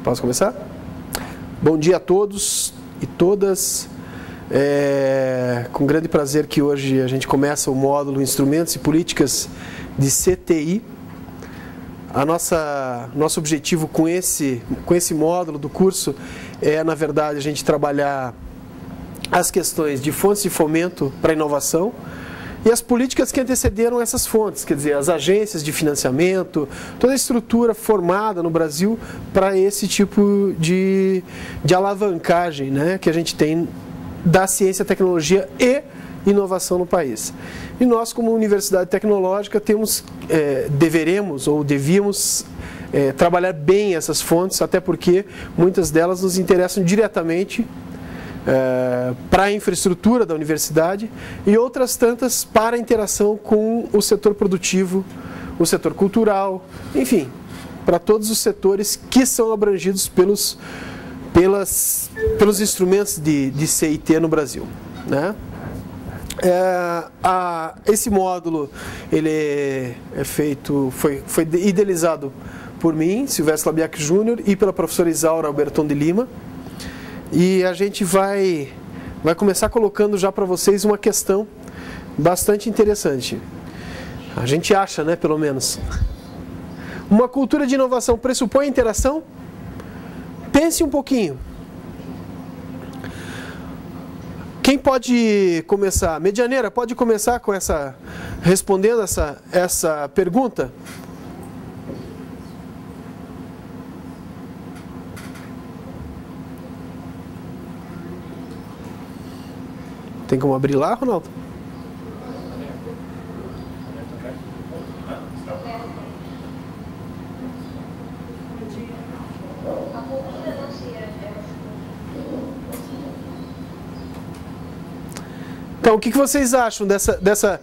Posso começar? Bom dia a todos e todas. Com grande prazer que hoje a gente começa o módulo Instrumentos e Políticas de CTI. Nosso objetivo com esse módulo do curso é, na verdade, a gente trabalhar as questões de fontes de fomento para a inovação e as políticas que antecederam essas fontes, quer dizer, as agências de financiamento, toda a estrutura formada no Brasil para esse tipo de alavancagem, né, que a gente tem da ciência, tecnologia e inovação no país. E nós, como Universidade Tecnológica, deveríamos trabalhar bem essas fontes, até porque muitas delas nos interessam diretamente para a infraestrutura da universidade e outras tantas para a interação com o setor produtivo, o setor cultural, enfim, para todos os setores que são abrangidos pelos instrumentos de CIT no Brasil, né? Esse módulo ele foi idealizado por mim, Silvestre Labiak Júnior, e pela professora Isaura Alberton de Lima. E a gente vai começar colocando já para vocês uma questão bastante interessante. A gente acha, né, pelo menos. Uma cultura de inovação pressupõe interação? Pense um pouquinho. Quem pode começar? Medianeira, pode começar com respondendo essa pergunta? Tem como abrir lá, Ronaldo? Então, o que vocês acham dessa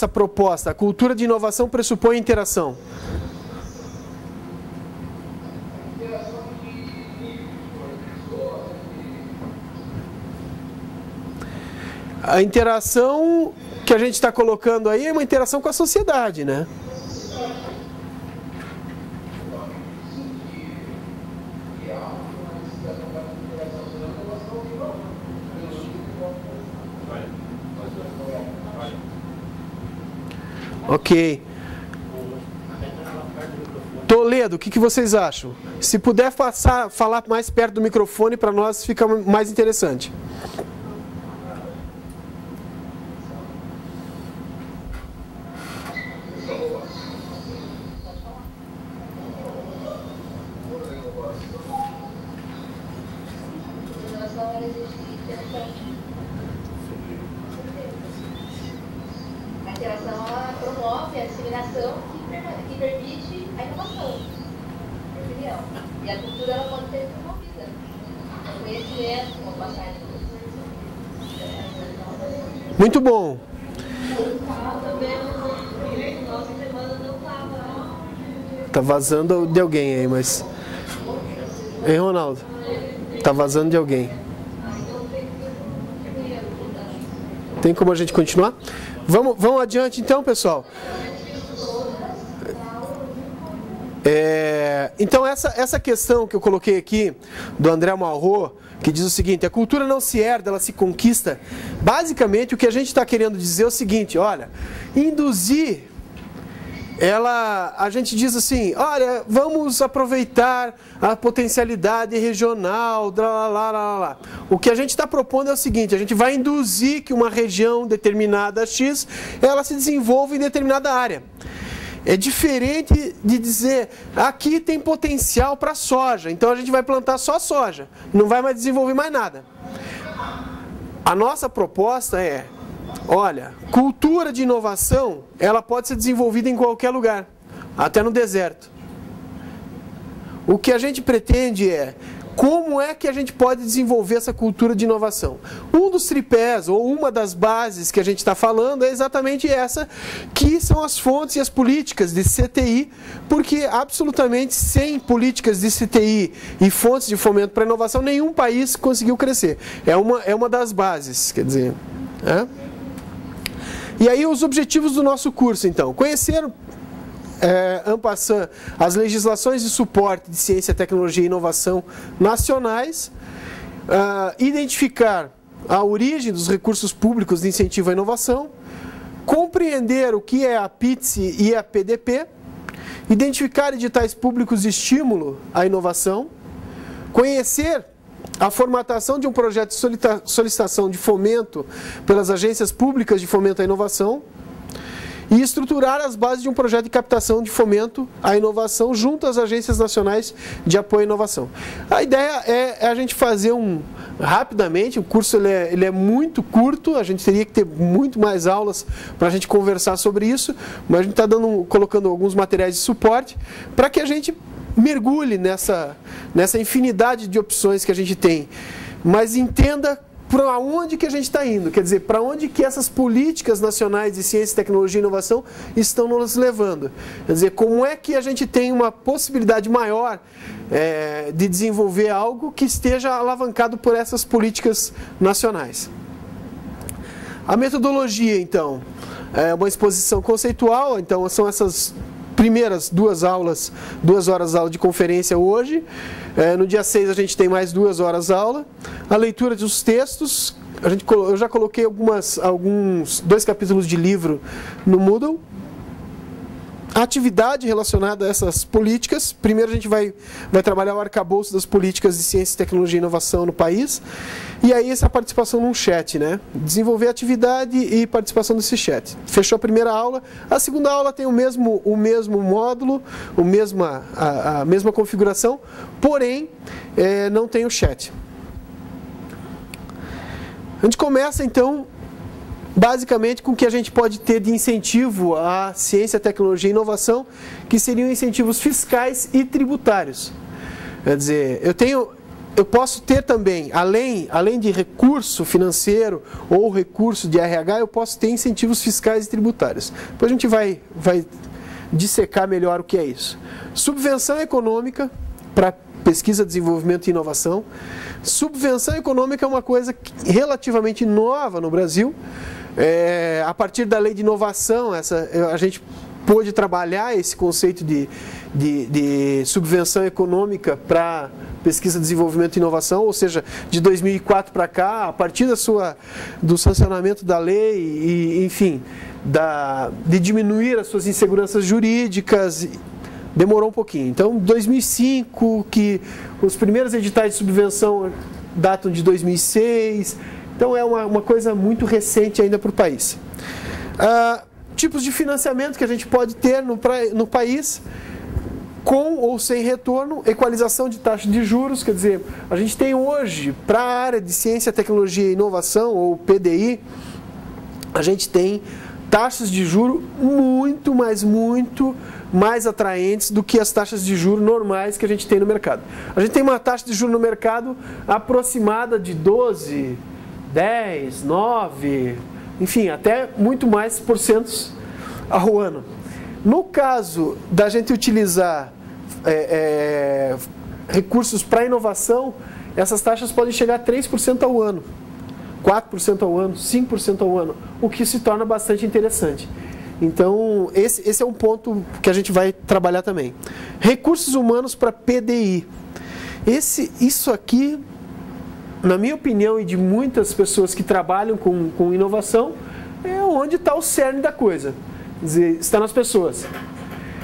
proposta? A cultura de inovação pressupõe interação. A interação que a gente está colocando aí é uma interação com a sociedade, né? Ok. Toledo, o que vocês acham? Se puder falar mais perto do microfone, para nós fica mais interessante. Muito bom. Tá vazando de alguém aí, mas... Hein, Ronaldo? Tá vazando de alguém. Tem como a gente continuar? Vamos adiante então, pessoal. Então essa questão que eu coloquei aqui, do André Malraux, que diz o seguinte: a cultura não se herda, ela se conquista. Basicamente o que a gente está querendo dizer é o seguinte: olha, induzir, a gente diz assim, olha, vamos aproveitar a potencialidade regional, lá. O que a gente está propondo é o seguinte: a gente vai induzir que uma região determinada X, ela se desenvolva em determinada área. É diferente de dizer, aqui tem potencial para soja, então a gente vai plantar só soja, não vai mais desenvolver mais nada. A nossa proposta é, olha, cultura de inovação, ela pode ser desenvolvida em qualquer lugar, até no deserto. O que a gente pretende é, como é que a gente pode desenvolver essa cultura de inovação? Um dos tripés, ou uma das bases que a gente está falando é exatamente essa, que são as fontes e as políticas de CTI, porque absolutamente sem políticas de CTI e fontes de fomento para a inovação, nenhum país conseguiu crescer. É uma das bases, quer dizer. E aí os objetivos do nosso curso, então. Conhecer en passant, as legislações de suporte de ciência, tecnologia e inovação nacionais, identificar a origem dos recursos públicos de incentivo à inovação, compreender o que é a PITSE e a PDP, identificar editais públicos de estímulo à inovação, conhecer a formatação de um projeto de solicitação de fomento pelas agências públicas de fomento à inovação e estruturar as bases de um projeto de captação de fomento à inovação junto às agências nacionais de apoio à inovação. A ideia é a gente fazer rapidamente, o curso ele é muito curto, a gente teria que ter muito mais aulas para a gente conversar sobre isso, mas a gente está colocando alguns materiais de suporte para que a gente mergulhe nessa infinidade de opções que a gente tem, mas entenda para onde que a gente está indo, quer dizer, para onde que essas políticas nacionais de ciência, tecnologia e inovação estão nos levando. Quer dizer, como é que a gente tem uma possibilidade maior de desenvolver algo que esteja alavancado por essas políticas nacionais. A metodologia, então, é uma exposição conceitual, então são essas primeiras 2 horas aula de conferência hoje. No dia 6 a gente tem mais 2 horas aula. A leitura dos textos, eu já coloquei 2 capítulos de livro no Moodle. A atividade relacionada a essas políticas, primeiro a gente vai trabalhar o arcabouço das políticas de ciência, tecnologia e inovação no país, e aí essa participação num chat, né? Desenvolver atividade e participação nesse chat. Fechou a primeira aula, a segunda aula tem o mesmo módulo, a mesma configuração, porém não tem o chat. A gente começa então basicamente com o que a gente pode ter de incentivo à ciência, tecnologia e inovação, que seriam incentivos fiscais e tributários. Quer dizer, eu posso ter também, além de recurso financeiro ou recurso de RH, eu posso ter incentivos fiscais e tributários. Depois a gente vai dissecar melhor o que é isso. Subvenção econômica para pesquisa, desenvolvimento e inovação. Subvenção econômica é uma coisa relativamente nova no Brasil. A partir da lei de inovação, a gente pôde trabalhar esse conceito de subvenção econômica para pesquisa, desenvolvimento e inovação, ou seja, de 2004 para cá, a partir do sancionamento da lei e, enfim, de diminuir as suas inseguranças jurídicas, demorou um pouquinho. Então, 2005, que os primeiros editais de subvenção datam de 2006, então é uma coisa muito recente ainda para o país. Tipos de financiamento que a gente pode ter no país, com ou sem retorno, equalização de taxa de juros, quer dizer, a gente tem hoje, para a área de ciência, tecnologia e inovação, ou PDI, a gente tem taxas de juros muito mais atraentes do que as taxas de juros normais que a gente tem no mercado. A gente tem uma taxa de juros no mercado aproximada de 12%, 10, 9, enfim, até muito mais % ao ano. No caso da gente utilizar recursos para inovação, essas taxas podem chegar a 3% ao ano, 4% ao ano, 5% ao ano, o que se torna bastante interessante. Então, esse é um ponto que a gente vai trabalhar também. Recursos humanos para PDI. Isso aqui, na minha opinião e de muitas pessoas que trabalham com inovação, é onde está o cerne da coisa. Quer dizer, está nas pessoas.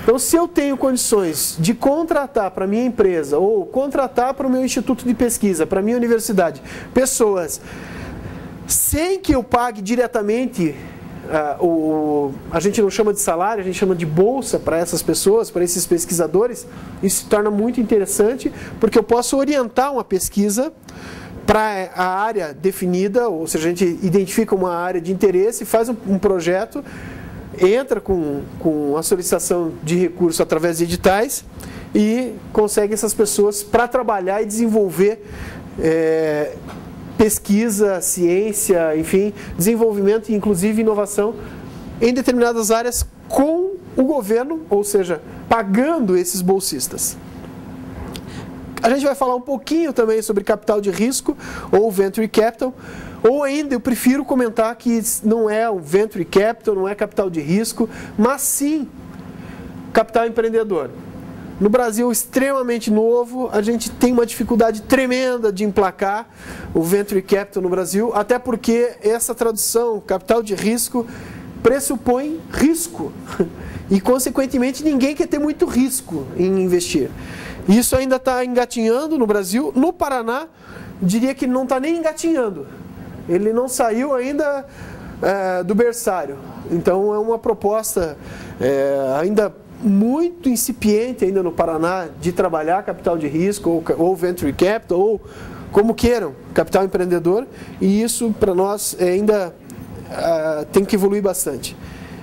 Então, se eu tenho condições de contratar para a minha empresa ou contratar para o meu instituto de pesquisa, para a minha universidade, pessoas sem que eu pague diretamente, a gente não chama de salário, a gente chama de bolsa para essas pessoas, para esses pesquisadores, isso se torna muito interessante, porque eu posso orientar uma pesquisa para a área definida, ou seja, a gente identifica uma área de interesse, faz um projeto, entra com a solicitação de recurso através de editais e consegue essas pessoas para trabalhar e desenvolver pesquisa, ciência, enfim, desenvolvimento e inclusive inovação em determinadas áreas com o governo, ou seja, pagando esses bolsistas. A gente vai falar um pouquinho também sobre capital de risco, ou venture capital, ou ainda eu prefiro comentar que não é o venture capital, não é capital de risco, mas sim capital empreendedor. No Brasil, extremamente novo, a gente tem uma dificuldade tremenda de emplacar o Venture Capital no Brasil, até porque essa tradução, capital de risco, pressupõe risco. E, consequentemente, ninguém quer ter muito risco em investir. Isso ainda está engatinhando no Brasil. No Paraná, diria que não está nem engatinhando. Ele não saiu ainda do berçário. Então, é uma proposta ainda muito incipiente ainda no Paraná de trabalhar capital de risco ou venture capital ou como queiram, capital empreendedor, e isso para nós ainda tem que evoluir bastante.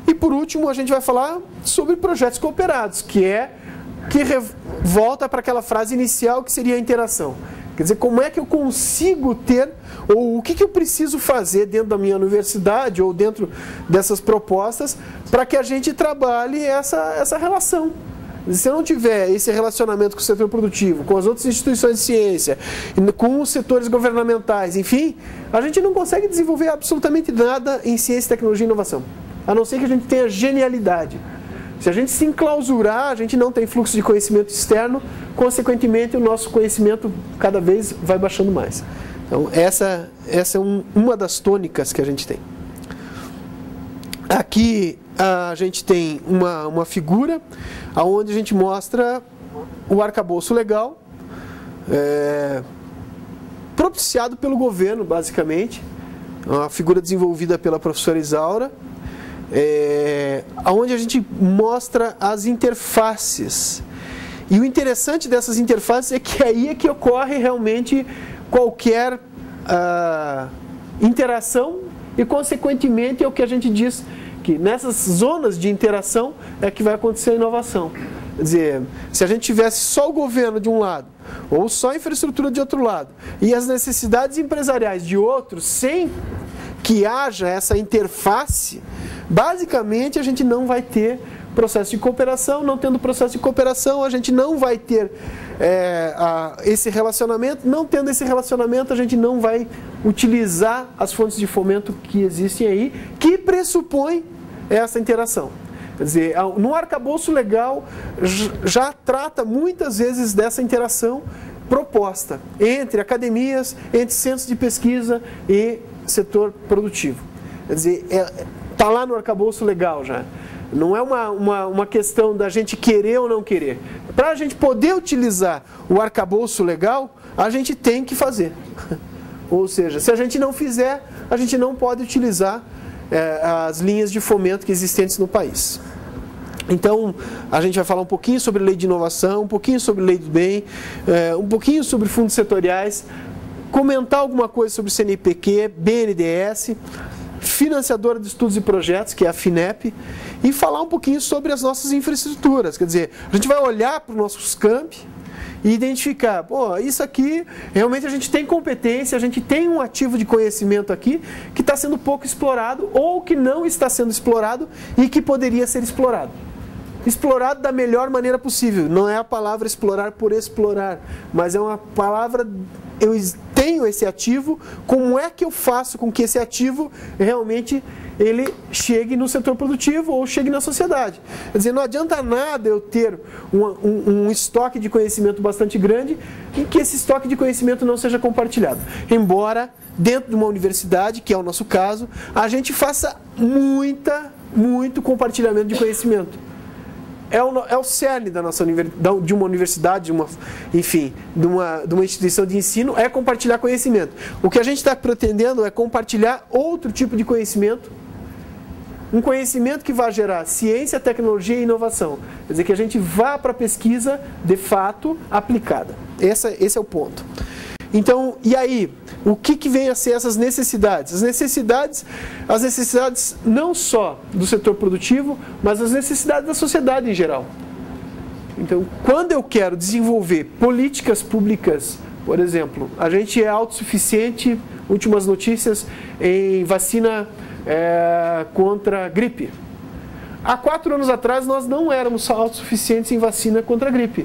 E por último a gente vai falar sobre projetos cooperados, que volta para aquela frase inicial que seria a interação. Quer dizer, como é que eu consigo ter, ou o que eu preciso fazer dentro da minha universidade, ou dentro dessas propostas, para que a gente trabalhe essa relação. Se eu não tiver esse relacionamento com o setor produtivo, com as outras instituições de ciência, com os setores governamentais, enfim, a gente não consegue desenvolver absolutamente nada em ciência, tecnologia e inovação. A não ser que a gente tenha genialidade. Se a gente se enclausurar, a gente não tem fluxo de conhecimento externo, consequentemente o nosso conhecimento cada vez vai baixando mais. Então essa é uma das tônicas que a gente tem. Aqui a gente tem uma figura onde a gente mostra o arcabouço legal, propiciado pelo governo, basicamente. Uma figura desenvolvida pela professora Isaura, onde a gente mostra as interfaces. E o interessante dessas interfaces é que aí é que ocorre realmente qualquer interação e, consequentemente, é o que a gente diz que nessas zonas de interação é que vai acontecer a inovação. Quer dizer, se a gente tivesse só o governo de um lado, ou só a infraestrutura de outro lado, e as necessidades empresariais de outro, sem que haja essa interface, basicamente a gente não vai ter processo de cooperação. Não tendo processo de cooperação, a gente não vai ter esse relacionamento. Não tendo esse relacionamento, a gente não vai utilizar as fontes de fomento que existem aí, que pressupõem essa interação. Quer dizer, no arcabouço legal já trata muitas vezes dessa interação proposta entre academias, entre centros de pesquisa e setor produtivo. Quer dizer, está lá no arcabouço legal já. Não é uma questão da gente querer ou não querer. Para a gente poder utilizar o arcabouço legal, a gente tem que fazer. Ou seja, se a gente não fizer, a gente não pode utilizar as linhas de fomento que existentes no país. Então, a gente vai falar um pouquinho sobre lei de inovação, um pouquinho sobre lei do bem, um pouquinho sobre fundos setoriais, comentar alguma coisa sobre CNPq, BNDES, financiadora de estudos e projetos, que é a FINEP, e falar um pouquinho sobre as nossas infraestruturas. Quer dizer, a gente vai olhar para os nossos campi e identificar, pô, isso aqui, realmente a gente tem competência, a gente tem um ativo de conhecimento aqui que está sendo pouco explorado ou que não está sendo explorado e que poderia ser explorado. Explorado da melhor maneira possível. Não é a palavra explorar por explorar, mas é uma palavra, eu tenho esse ativo, como é que eu faço com que esse ativo realmente ele chegue no setor produtivo ou chegue na sociedade. Quer dizer, não adianta nada eu ter um estoque de conhecimento bastante grande e que esse estoque de conhecimento não seja compartilhado. Embora, dentro de uma universidade, que é o nosso caso, a gente faça muito compartilhamento de conhecimento. É o cerne da nossa de uma universidade, enfim, de uma instituição de ensino, é compartilhar conhecimento. O que a gente está pretendendo é compartilhar outro tipo de conhecimento, um conhecimento que vai gerar ciência, tecnologia e inovação. Quer dizer, que a gente vá para a pesquisa, de fato, aplicada. Esse é o ponto. Então, e aí, o que vem a ser essas necessidades? As necessidades não só do setor produtivo, mas as necessidades da sociedade em geral. Então, quando eu quero desenvolver políticas públicas, por exemplo, a gente é autossuficiente, últimas notícias, em vacina contra a gripe. Há 4 anos atrás, nós não éramos autossuficientes em vacina contra a gripe.